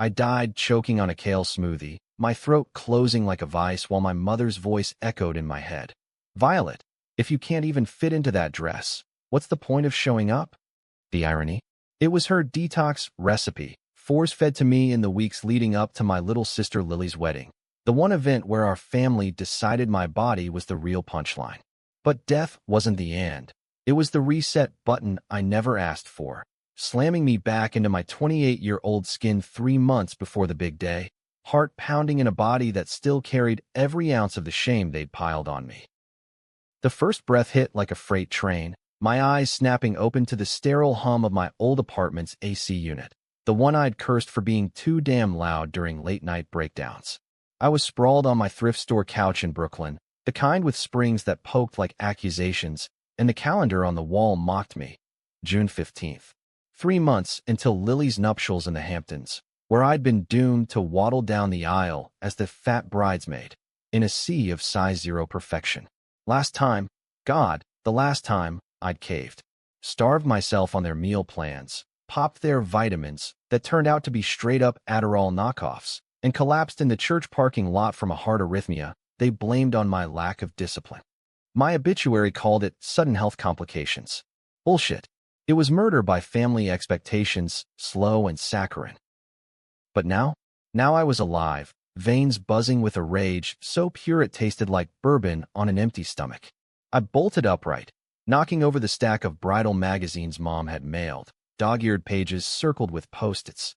I died choking on a kale smoothie, my throat closing like a vice while my mother's voice echoed in my head. Violet, if you can't even fit into that dress, what's the point of showing up? The irony? It was her detox recipe, force-fed to me in the weeks leading up to my little sister Lily's wedding. The one event where our family decided my body was the real punchline. But death wasn't the end. It was the reset button I never asked for, slamming me back into my 28-year-old skin 3 months before the big day, heart pounding in a body that still carried every ounce of the shame they'd piled on me. The first breath hit like a freight train, my eyes snapping open to the sterile hum of my old apartment's AC unit, the one I'd cursed for being too damn loud during late-night breakdowns. I was sprawled on my thrift store couch in Brooklyn, the kind with springs that poked like accusations, and the calendar on the wall mocked me. June 15th. 3 months until Lily's nuptials in the Hamptons, where I'd been doomed to waddle down the aisle as the fat bridesmaid, in a sea of size 0 perfection. Last time, God, the last time, I'd caved. Starved myself on their meal plans, popped their vitamins that turned out to be straight-up Adderall knockoffs, and collapsed in the church parking lot from a heart arrhythmia they blamed on my lack of discipline. My obituary called it sudden health complications. Bullshit. It was murder by family expectations, slow and saccharine. But now I was alive, veins buzzing with a rage so pure it tasted like bourbon on an empty stomach. I bolted upright, knocking over the stack of bridal magazines Mom had mailed, dog-eared pages circled with Post-its.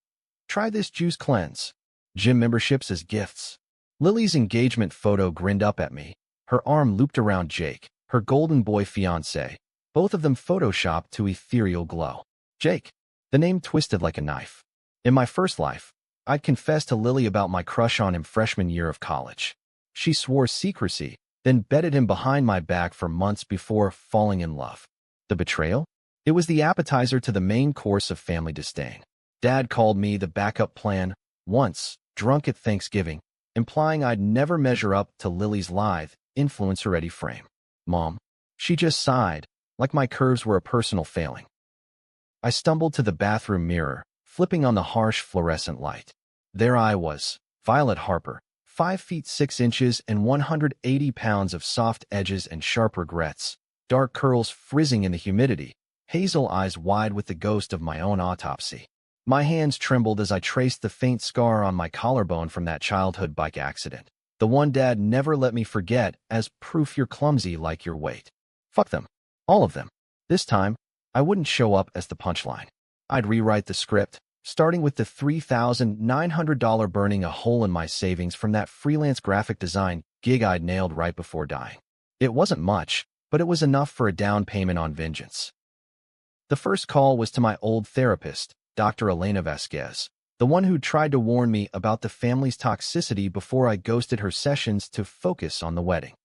Try this juice cleanse. Gym memberships as gifts. Lily's engagement photo grinned up at me, her arm looped around Jake, her golden boy fiancé, both of them photoshopped to ethereal glow. Jake. The name twisted like a knife. In my first life, I'd confessed to Lily about my crush on him freshman year of college. She swore secrecy, then bedded him behind my back for months before falling in love. The betrayal? It was the appetizer to the main course of family disdain. Dad called me the backup plan once, drunk at Thanksgiving, implying I'd never measure up to Lily's lithe, influencer-ready frame. Mom. She just sighed, like my curves were a personal failing. I stumbled to the bathroom mirror, flipping on the harsh fluorescent light. There I was, Violet Harper, 5 feet 6 inches and 180 pounds of soft edges and sharp regrets, dark curls frizzing in the humidity, hazel eyes wide with the ghost of my own autopsy. My hands trembled as I traced the faint scar on my collarbone from that childhood bike accident, the one Dad never let me forget as proof you're clumsy like your weight. Fuck them. All of them. This time, I wouldn't show up as the punchline. I'd rewrite the script, starting with the $3,900 burning a hole in my savings from that freelance graphic design gig I'd nailed right before dying. It wasn't much, but it was enough for a down payment on vengeance. The first call was to my old therapist, Dr. Elena Vasquez, the one who tried to warn me about the family's toxicity before I ghosted her sessions to focus on the wedding.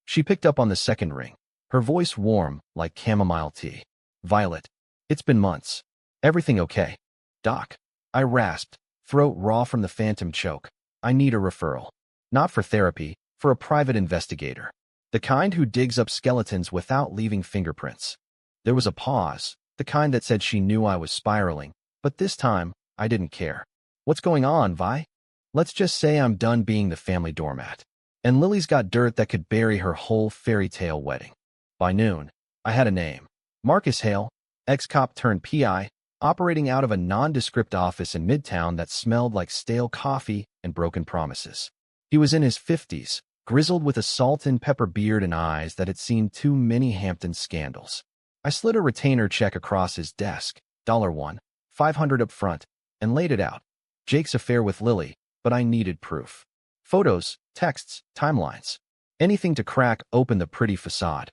She picked up on the second ring, her voice warm like chamomile tea. Violet, it's been months. Everything okay? Doc, I rasped, throat raw from the phantom choke. I need a referral. Not for therapy, for a private investigator. The kind who digs up skeletons without leaving fingerprints. There was a pause, the kind that said she knew I was spiraling, but this time, I didn't care. What's going on, Vi? Let's just say I'm done being the family doormat. And Lily's got dirt that could bury her whole fairy tale wedding. By noon, I had a name. Marcus Hale, ex-cop turned PI, operating out of a nondescript office in Midtown that smelled like stale coffee and broken promises. He was in his 50s, grizzled with a salt and pepper beard and eyes that had seen too many Hampton scandals. I slid a retainer check across his desk, $1, $500 up front, and laid it out. Jake's affair with Lily, but I needed proof. Photos, texts, timelines. Anything to crack open the pretty facade.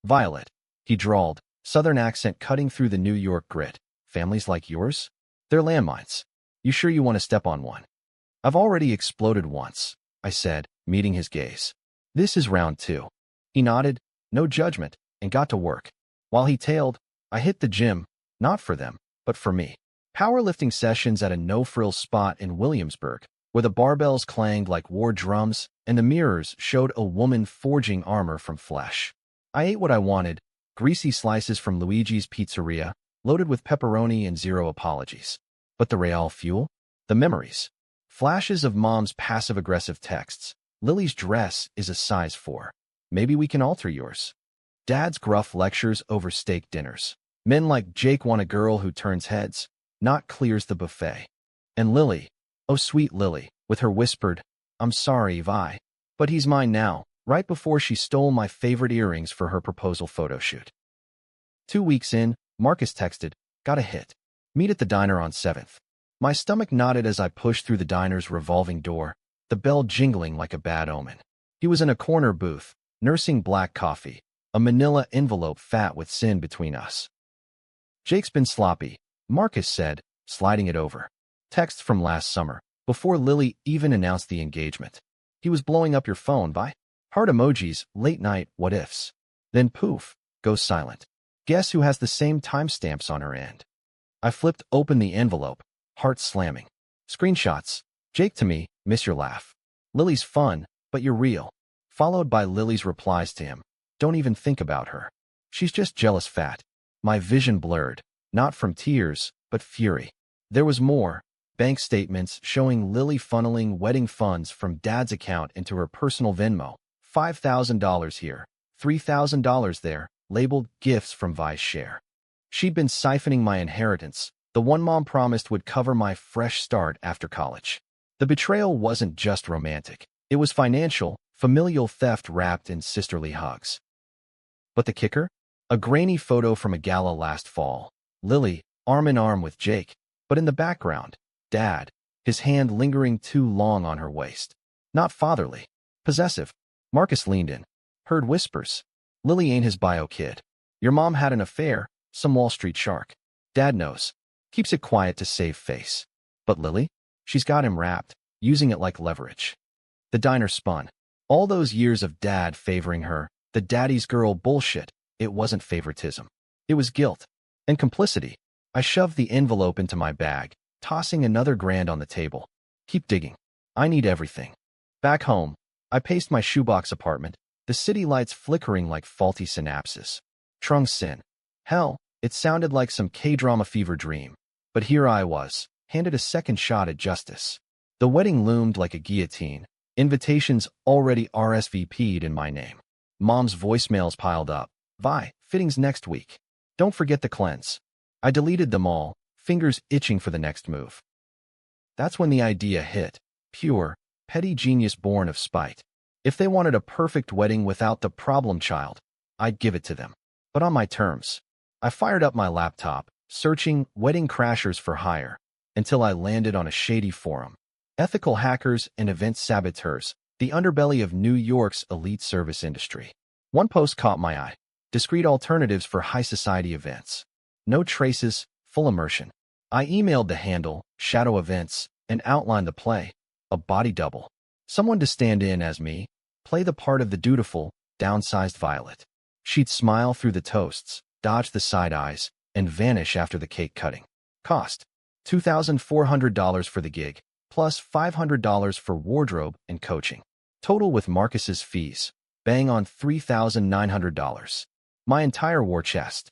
Violet, he drawled, southern accent cutting through the New York grit. Families like yours? They're landmines. You sure you want to step on one? I've already exploded once, I said, meeting his gaze. This is round 2. He nodded, no judgment, and got to work. While he tailed, I hit the gym, not for them, but for me. Powerlifting sessions at a no-frills spot in Williamsburg, where the barbells clanged like war drums and the mirrors showed a woman forging armor from flesh. I ate what I wanted, greasy slices from Luigi's Pizzeria, loaded with pepperoni and 0 apologies. But the Real fuel? The memories. Flashes of mom's passive-aggressive texts. Lily's dress is a size 4. Maybe we can alter yours. Dad's gruff lectures over steak dinners. Men like Jake want a girl who turns heads, not clears the buffet. And Lily, oh sweet Lily, with her whispered, "I'm sorry, Vi, but he's mine now," right before she stole my favorite earrings for her proposal photo shoot. 2 weeks in, Marcus texted, "Got a hit. Meet at the diner on 7th. My stomach knotted as I pushed through the diner's revolving door, the bell jingling like a bad omen. He was in a corner booth, nursing black coffee, a manila envelope fat with sin between us. "Jake's been sloppy," Marcus said, sliding it over. Text from last summer, before Lily even announced the engagement. "He was blowing up your phone, Vi." Heart emojis, late night, what ifs. Then poof, goes silent. Guess who has the same timestamps on her end? I flipped open the envelope, heart slamming. Screenshots. "Jake to me, miss your laugh. Lily's fun, but you're real." Followed by Lily's replies to him. "Don't even think about her. She's just jealous fat." My vision blurred, not from tears, but fury. There was more. Bank statements showing Lily funneling wedding funds from Dad's account into her personal Venmo. $5,000 here, $3,000 there, labeled gifts from Vi's share. She'd been siphoning my inheritance, the one mom promised would cover my fresh start after college. The betrayal wasn't just romantic. It was financial, familial theft wrapped in sisterly hugs. But the kicker? A grainy photo from a gala last fall. Lily, arm in arm with Jake, but in the background, Dad, his hand lingering too long on her waist. Not fatherly. Possessive. Marcus leaned in. Heard whispers. "Lily ain't his bio kid. Your mom had an affair, some Wall Street shark. Dad knows. Keeps it quiet to save face. But Lily? She's got him wrapped, using it like leverage." The diner spun. All those years of Dad favoring her, the daddy's girl bullshit, it wasn't favoritism. It was guilt. And complicity. I shoved the envelope into my bag, tossing another $1,000 on the table. "Keep digging. I need everything." Back home, I paced my shoebox apartment, the city lights flickering like faulty synapses. Trung Sin. Hell, it sounded like some K-drama fever dream. But here I was, handed a second shot at justice. The wedding loomed like a guillotine, invitations already RSVP'd in my name. Mom's voicemails piled up. "Vi, fittings next week. Don't forget the cleanse." I deleted them all, fingers itching for the next move. That's when the idea hit. Pure, petty genius born of spite. If they wanted a perfect wedding without the problem child, I'd give it to them. But on my terms. I fired up my laptop, searching wedding crashers for hire, until I landed on a shady forum. Ethical hackers and event saboteurs, the underbelly of New York's elite service industry. One post caught my eye. Discreet alternatives for high society events. No traces, full immersion. I emailed the handle, Shadow Events, and outlined the play. A body double. Someone to stand in as me, play the part of the dutiful, downsized Violet. She'd smile through the toasts, dodge the side eyes, and vanish after the cake cutting. Cost: $2,400 for the gig, plus $500 for wardrobe and coaching. Total with Marcus's fees, bang on $3,900. My entire war chest.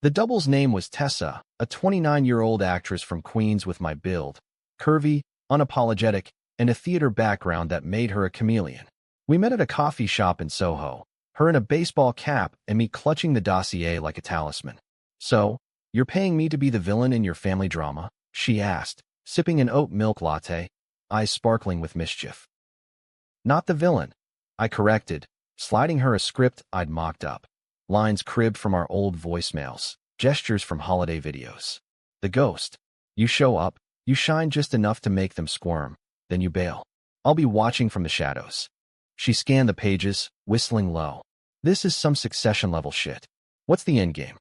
The double's name was Tessa, a 29-year-old actress from Queens with my build, curvy, unapologetic, and a theater background that made her a chameleon. We met at a coffee shop in Soho, her in a baseball cap and me clutching the dossier like a talisman. "So, you're paying me to be the villain in your family drama?" she asked, sipping an oat milk latte, eyes sparkling with mischief. "Not the villain," I corrected, sliding her a script I'd mocked up. Lines cribbed from our old voicemails, gestures from holiday videos. The ghost. You show up, you shine just enough to make them squirm, then you bail. I'll be watching from the shadows. She scanned the pages, whistling low. This is some Succession-level shit. What's the endgame?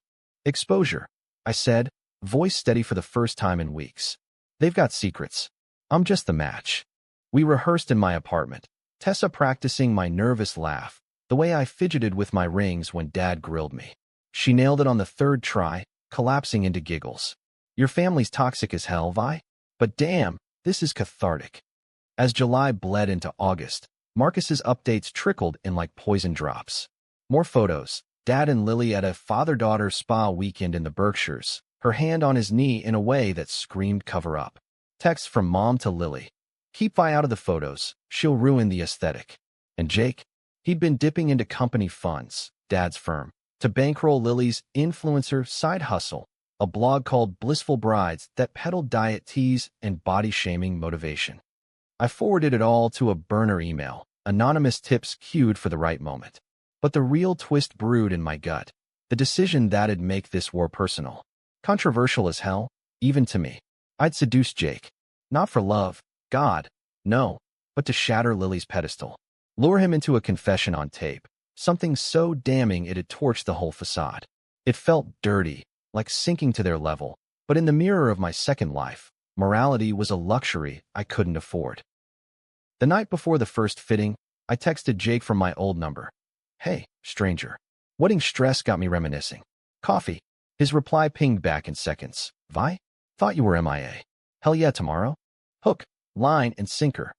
Exposure, I said, voice steady for the first time in weeks. They've got secrets. I'm just the match. We rehearsed in my apartment, Tessa practicing my nervous laugh, the way I fidgeted with my rings when Dad grilled me. She nailed it on the third try, collapsing into giggles. Your family's toxic as hell, Vi? But damn, this is cathartic. As July bled into August, Marcus's updates trickled in like poison drops. More photos. Dad and Lily at a father-daughter spa weekend in the Berkshires, her hand on his knee in a way that screamed cover up. Text from Mom to Lily. Keep Vi out of the photos. She'll ruin the aesthetic. And Jake? He'd been dipping into company funds, Dad's firm, to bankroll Lily's influencer side hustle, a blog called Blissful Brides that peddled diet teas and body-shaming motivation. I forwarded it all to a burner email, anonymous tips queued for the right moment. But the real twist brewed in my gut, the decision that'd make this war personal. Controversial as hell, even to me. I'd seduce Jake. Not for love, God, no, but to shatter Lily's pedestal. Lure him into a confession on tape, something so damning it'd torch the whole facade. It felt dirty, like sinking to their level, but in the mirror of my second life, morality was a luxury I couldn't afford. The night before the first fitting, I texted Jake from my old number. Hey, stranger. Wedding stress got me reminiscing. Coffee. His reply pinged back in seconds. Vi? Thought you were MIA. Hell yeah, tomorrow? Hook, line, and sinker.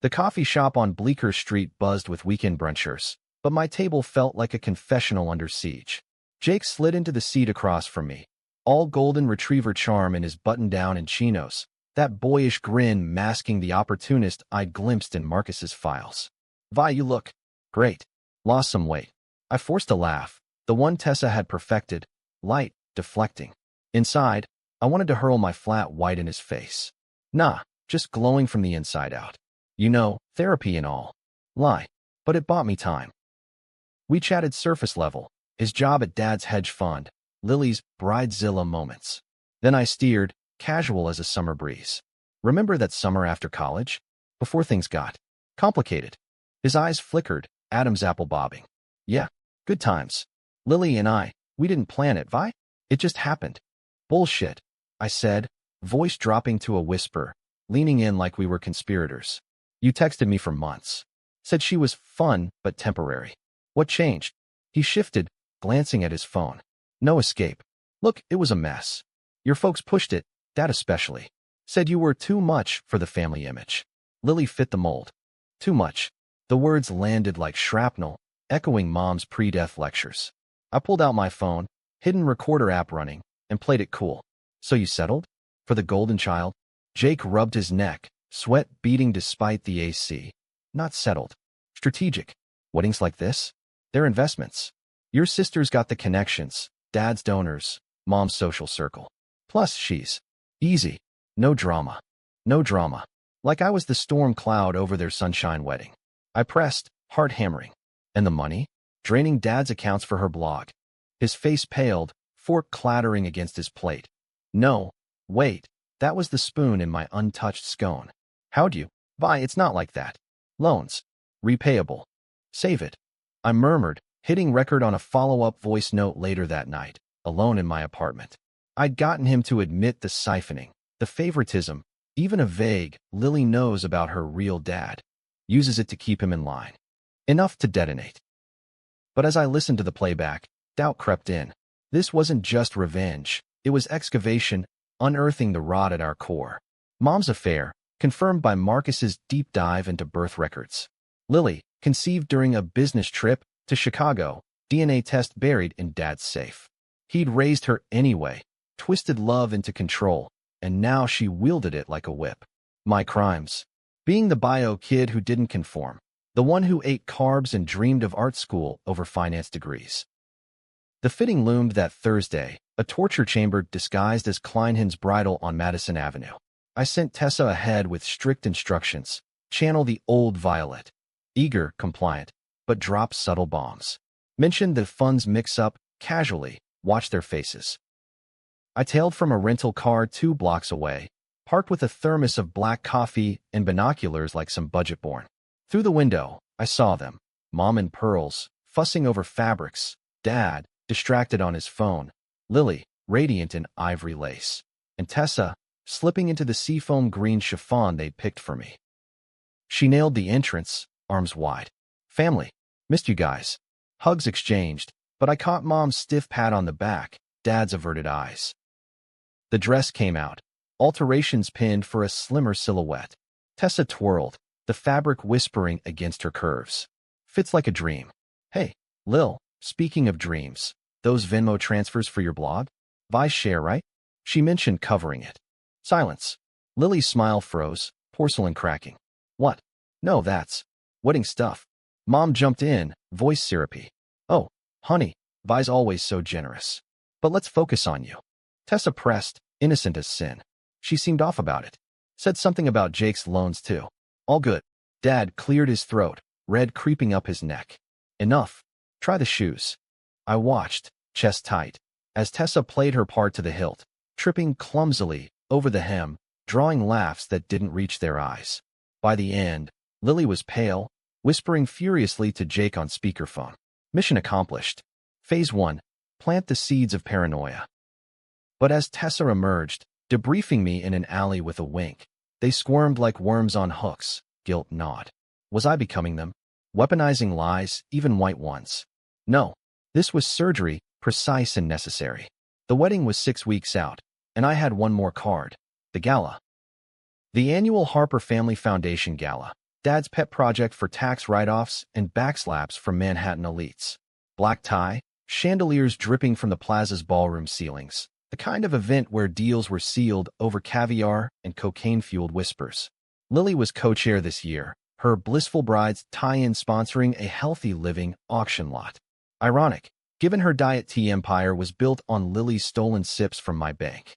The coffee shop on Bleecker Street buzzed with weekend brunchers, but my table felt like a confessional under siege. Jake slid into the seat across from me, all golden retriever charm in his button-down and chinos, that boyish grin masking the opportunist I'd glimpsed in Marcus's files. Vi, you look great. Lost some weight. I forced a laugh, the one Tessa had perfected, light, deflecting. Inside, I wanted to hurl my flat white in his face. Nah, just glowing from the inside out. You know, therapy and all. Lie. But it bought me time. We chatted surface level, his job at Dad's hedge fund, Lily's bridezilla moments. Then I steered, casual as a summer breeze. Remember that summer after college? Before things got complicated. His eyes flickered, Adam's apple bobbing. Yeah, good times. Lily and I, we didn't plan it, Vi? It just happened. Bullshit, I said, voice dropping to a whisper, leaning in like we were conspirators. You texted me for months. Said she was fun, but temporary. What changed? He shifted, glancing at his phone. No escape. Look, it was a mess. Your folks pushed it, Dad especially. Said you were too much for the family image. Lily fit the mold. Too much. The words landed like shrapnel, echoing Mom's pre-death lectures. I pulled out my phone, hidden recorder app running, and played it cool. So you settled? For the golden child? Jake rubbed his neck, sweat beading despite the AC. Not settled. Strategic. Weddings like this? They're investments. Your sister's got the connections, Dad's donors, Mom's social circle. Plus she's easy. No drama. No drama. Like I was the storm cloud over their sunshine wedding. I pressed, heart hammering. And the money? Draining Dad's accounts for her blog. His face paled, fork clattering against his plate. No, wait, that was the spoon in my untouched scone. How'd you? Vi, it's not like that. Loans. Repayable. Save it. I murmured, hitting record on a follow-up voice note later that night, alone in my apartment. I'd gotten him to admit the siphoning, the favoritism, even a vague, Lily knows about her real dad. Uses it to keep him in line. Enough to detonate. But as I listened to the playback, doubt crept in. This wasn't just revenge. It was excavation, unearthing the rot at our core. Mom's affair, confirmed by Marcus's deep dive into birth records. Lily, conceived during a business trip to Chicago, DNA test buried in Dad's safe. He'd raised her anyway, twisted love into control, and now she wielded it like a whip. My crimes. Being the bio kid who didn't conform. The one who ate carbs and dreamed of art school over finance degrees. The fitting loomed that Thursday, a torture chamber disguised as Kleinhen's bridal on Madison Avenue. I sent Tessa ahead with strict instructions. Channel the old Violet. Eager, compliant, but drop subtle bombs. Mentioned the funds mix-up, casually, watch their faces. I tailed from a rental car 2 blocks away, parked with a thermos of black coffee and binoculars like some budget-born. Through the window, I saw them, Mom in pearls, fussing over fabrics, Dad, distracted on his phone, Lily, radiant in ivory lace, and Tessa, slipping into the seafoam green chiffon they'd picked for me. She nailed the entrance, arms wide. Family, missed you guys. Hugs exchanged, but I caught Mom's stiff pat on the back, Dad's averted eyes. The dress came out, alterations pinned for a slimmer silhouette. Tessa twirled, the fabric whispering against her curves. Fits like a dream. Hey, Lil, speaking of dreams, those Venmo transfers for your blog? Vi share, right? She mentioned covering it. Silence. Lily's smile froze, porcelain cracking. What? No, that's wedding stuff. Mom jumped in, voice syrupy. Oh, honey, Vi's always so generous. But let's focus on you. Tessa pressed, innocent as sin. She seemed off about it. Said something about Jake's loans too. All good. Dad cleared his throat, red creeping up his neck. Enough. Try the shoes. I watched, chest tight, as Tessa played her part to the hilt, tripping clumsily over the hem, drawing laughs that didn't reach their eyes. By the end, Lily was pale, whispering furiously to Jake on speakerphone. Mission accomplished. Phase 1. Plant the seeds of paranoia. But as Tessa emerged, debriefing me in an alley with a wink, they squirmed like worms on hooks, guilt gnawed. Was I becoming them? Weaponizing lies, even white ones? No. This was surgery, precise and necessary. The wedding was 6 weeks out, and I had one more card. The gala. The annual Harper Family Foundation Gala, Dad's pet project for tax write-offs and backslaps from Manhattan elites. Black tie, chandeliers dripping from the plaza's ballroom ceilings, the kind of event where deals were sealed over caviar and cocaine-fueled whispers. Lily was co-chair this year, her Blissful Brides tie-in sponsoring a healthy living auction lot. Ironic, given her diet tea empire was built on Lily's stolen sips from my bank.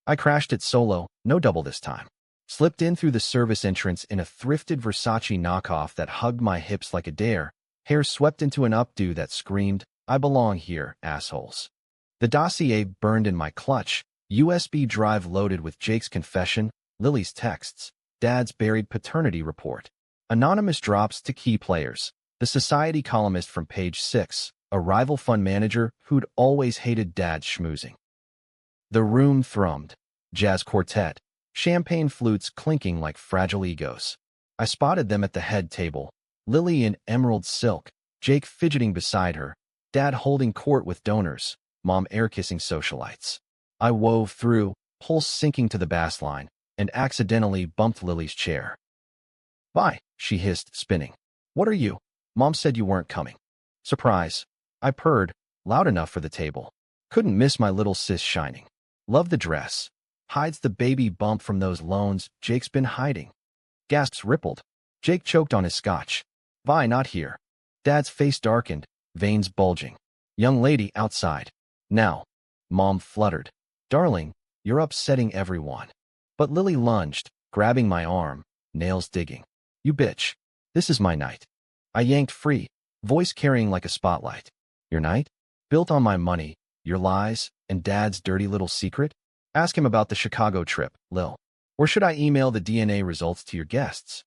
I crashed it solo, no double this time. Slipped in through the service entrance in a thrifted Versace knockoff that hugged my hips like a dare, hair swept into an updo that screamed, I belong here, assholes. The dossier burned in my clutch, USB drive loaded with Jake's confession, Lily's texts, Dad's buried paternity report. Anonymous drops to key players. The Society columnist from page 6, a rival fund manager who'd always hated Dad's schmoozing. The room thrummed. Jazz quartet, champagne flutes clinking like fragile egos. I spotted them at the head table, Lily in emerald silk, Jake fidgeting beside her, Dad holding court with donors, Mom air-kissing socialites. I wove through, pulse sinking to the bass line, and accidentally bumped Lily's chair. Bye, she hissed, spinning. What are you? Mom said you weren't coming. Surprise. I purred, loud enough for the table. Couldn't miss my little sis shining. Love the dress. Hides the baby bump from those loans Jake's been hiding. Gasps rippled. Jake choked on his scotch. Vi, not here. Dad's face darkened, veins bulging. Young lady outside. Now. Mom fluttered. Darling, you're upsetting everyone. But Lily lunged, grabbing my arm, nails digging. You bitch. This is my night. I yanked free, voice carrying like a spotlight. Your night? Built on my money, your lies, and Dad's dirty little secret? Ask him about the Chicago trip, Lil. Or should I email the DNA results to your guests?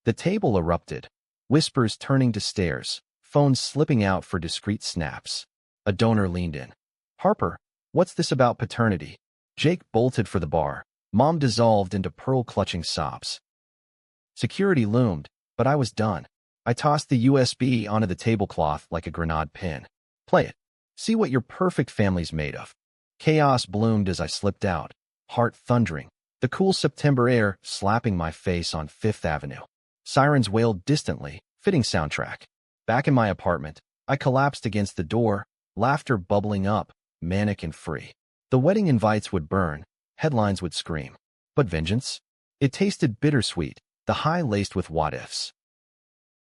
The table erupted, whispers turning to stares, phones slipping out for discreet snaps. A donor leaned in. Harper, what's this about paternity? Jake bolted for the bar. Mom dissolved into pearl-clutching sobs. Security loomed, but I was done. I tossed the USB onto the tablecloth like a grenade pin. Play it. See what your perfect family's made of. Chaos bloomed as I slipped out, heart thundering, the cool September air slapping my face on Fifth Avenue. Sirens wailed distantly, fitting soundtrack. Back in my apartment, I collapsed against the door, laughter bubbling up, manic and free. The wedding invites would burn, headlines would scream. But vengeance? It tasted bittersweet, the high laced with what-ifs.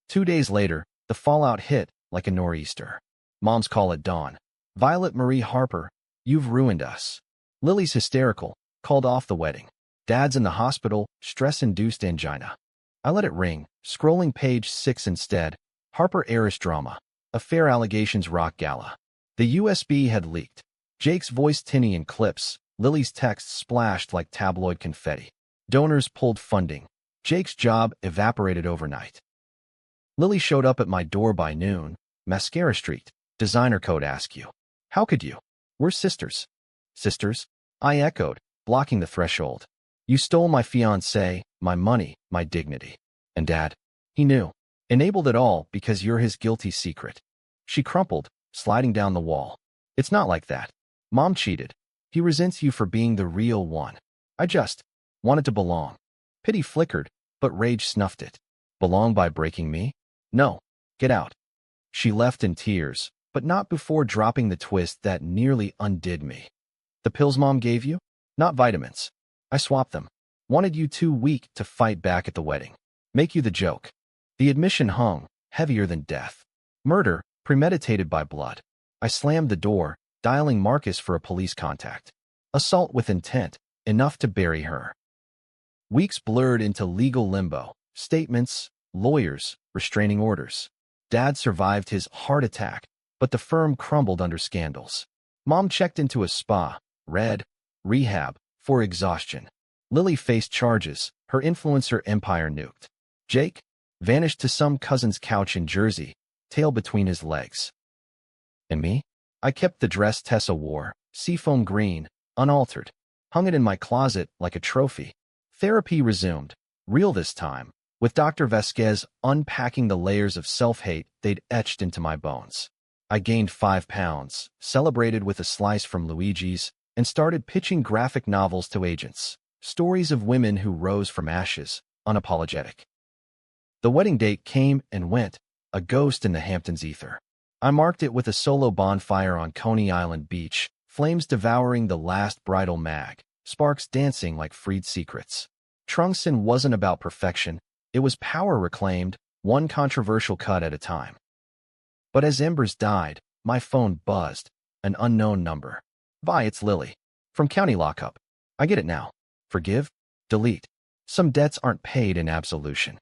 2 days later, the fallout hit like a nor'easter. Mom's call at dawn. Violet Marie Harper, you've ruined us. Lily's hysterical, called off the wedding. Dad's in the hospital, stress-induced angina. I let it ring, scrolling page 6 instead. Harper heiress drama. Affair allegations rock gala. The USB had leaked. Jake's voice tinny in clips. Lily's text splashed like tabloid confetti. Donors pulled funding. Jake's job evaporated overnight. Lily showed up at my door by noon. Mascara Street. Designer code ask you. How could you? We're sisters. Sisters? I echoed, blocking the threshold. You stole my fiancé, my money, my dignity. And Dad? He knew. Enabled it all because you're his guilty secret. She crumpled, sliding down the wall. It's not like that. Mom cheated. He resents you for being the real one. I just wanted to belong. Pity flickered, but rage snuffed it. Belong by breaking me? No. Get out. She left in tears, but not before dropping the twist that nearly undid me. The pills Mom gave you? Not vitamins. I swapped them. Wanted you too weak to fight back at the wedding. Make you the joke. The admission hung, heavier than death. Murder, premeditated by blood. I slammed the door, dialing Marcus for a police contact. Assault with intent, enough to bury her. Weeks blurred into legal limbo. Statements, lawyers, restraining orders. Dad survived his heart attack, but the firm crumbled under scandals. Mom checked into a spa, read, rehab, for exhaustion. Lily faced charges, her influencer empire nuked. Jake vanished to some cousin's couch in Jersey, tail between his legs. And me? I kept the dress Tessa wore, seafoam green, unaltered. Hung it in my closet like a trophy. Therapy resumed, real this time, with Dr. Vasquez unpacking the layers of self-hate they'd etched into my bones. I gained 5 pounds, celebrated with a slice from Luigi's, and started pitching graphic novels to agents. Stories of women who rose from ashes, unapologetic. The wedding date came and went, a ghost in the Hamptons ether. I marked it with a solo bonfire on Coney Island Beach, flames devouring the last bridal mag, sparks dancing like freed secrets. Trunction wasn't about perfection, it was power reclaimed, one controversial cut at a time. But as embers died, my phone buzzed, an unknown number. Vi, it's Lily. From county lockup. I get it now. Forgive? Delete. Some debts aren't paid in absolution.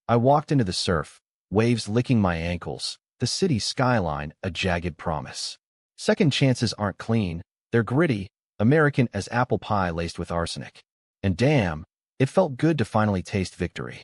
I walked into the surf, waves licking my ankles, the city skyline a jagged promise. Second chances aren't clean, they're gritty, American as apple pie laced with arsenic. And damn, it felt good to finally taste victory.